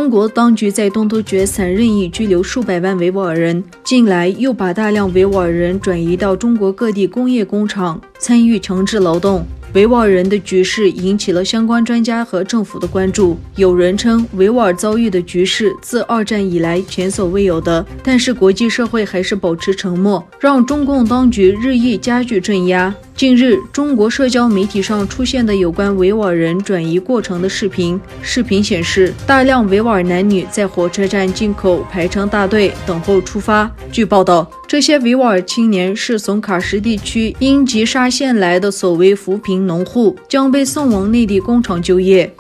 中国当局在东突厥散任意拘留数百万维吾尔人，近来又把大量维吾尔人转移到中国各地工业工厂参与强制劳动。维吾尔人的局势引起了相关专家和政府的关注。有人称维吾尔遭遇的局势自二战以来前所未有的，但是国际社会还是保持沉默，让中共当局日益加剧镇压。近日，中国社交媒体上出现的有关维吾尔人转移过程的视频显示，大量维吾尔男女在火车站进口排成大队等候出发。据报道，这些维吾尔青年是从喀什地区因吉沙县来的所谓扶贫农户，将被送往内地工厂就业。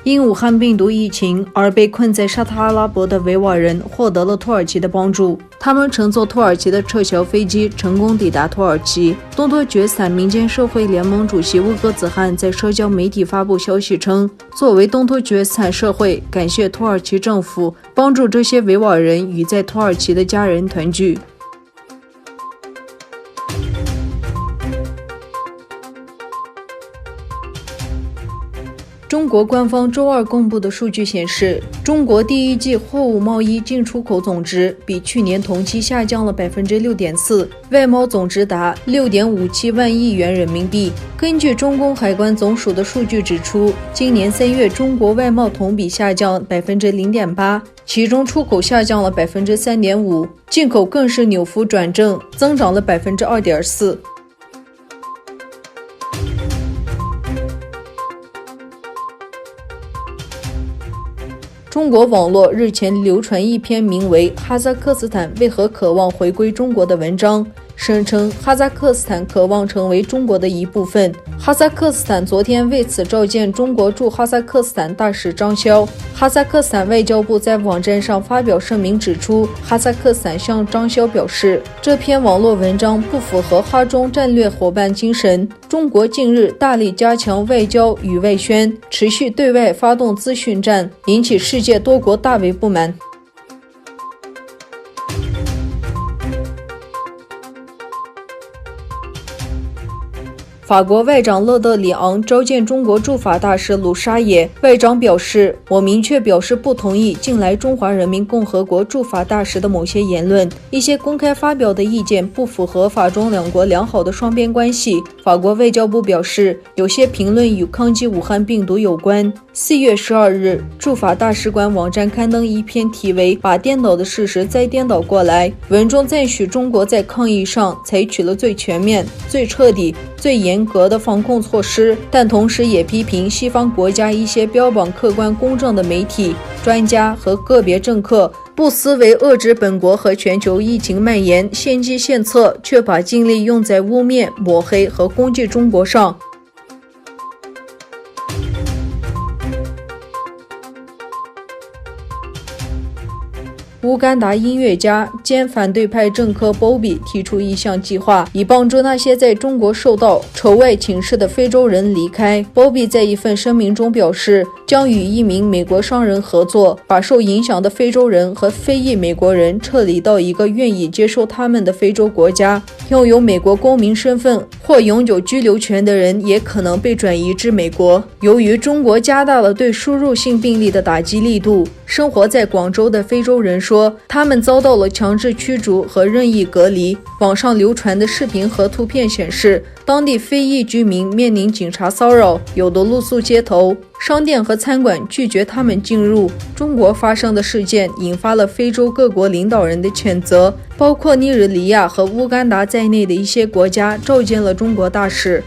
因武汉病毒疫情而被困在沙特阿拉伯的维吾尔人获得了土耳其的帮助，他们乘坐土耳其的撤侨飞机成功抵达土耳其。东突厥散民间社会联盟主席乌格子汗在社交媒体发布消息称，作为东突厥散社会，感谢土耳其政府帮助这些维吾尔人与在土耳其的家人团聚。中国官方周二公布的数据显示，中国第一季货物贸易进出口总值比去年同期下降了 6.4%， 外贸总值达 6.57 万亿元人民币。根据中共海关总署的数据指出，今年3月中国外贸同比下降 0.8%， 其中出口下降了 3.5%， 进口更是扭幅转正，增长了 2.4%。中国网络日前流传一篇名为《哈萨克斯坦为何渴望回归中国》的文章，声称哈萨克斯坦渴望成为中国的一部分。哈萨克斯坦昨天为此召见中国驻哈萨克斯坦大使张潇。哈萨克斯坦外交部在网站上发表声明指出，哈萨克斯坦向张潇表示，这篇网络文章不符合哈中战略伙伴精神。中国近日大力加强外交与外宣，持续对外发动资讯战，引起世界多国大为不满。法国外长勒德里昂召见中国驻法大使鲁沙野，外长表示，我明确表示不同意近来中华人民共和国驻法大使的某些言论，一些公开发表的意见不符合法中两国良好的双边关系。法国外交部表示，有些评论与抗击武汉病毒有关。4月12日，驻法大使馆网站刊登一篇题为《把颠倒的事实再颠倒过来》，文中赞许中国在抗疫上采取了最全面、最彻底、最严格的防控措施，但同时也批评西方国家一些标榜客观公正的媒体、专家和个别政客，不思为遏制本国和全球疫情蔓延献计献策，却把精力用在污蔑、抹黑和攻击中国上。乌干达音乐家兼反对派政客 Bobby 提出一项计划，以帮助那些在中国受到仇外侵蚀的非洲人离开。Bobby 在一份声明中表示，将与一名美国商人合作，把受影响的非洲人和非裔美国人撤离到一个愿意接受他们的非洲国家。拥有美国公民身份或永久居留权的人也可能被转移至美国。由于中国加大了对输入性病例的打击力度，生活在广州的非洲人说，他们遭到了强制驱逐和任意隔离。网上流传的视频和图片显示，当地非裔居民面临警察骚扰，有的露宿街头，商店和餐馆拒绝他们进入。中国发生的事件引发了非洲各国领导人的谴责，包括尼日利亚和乌干达在内的一些国家召见了中国大使。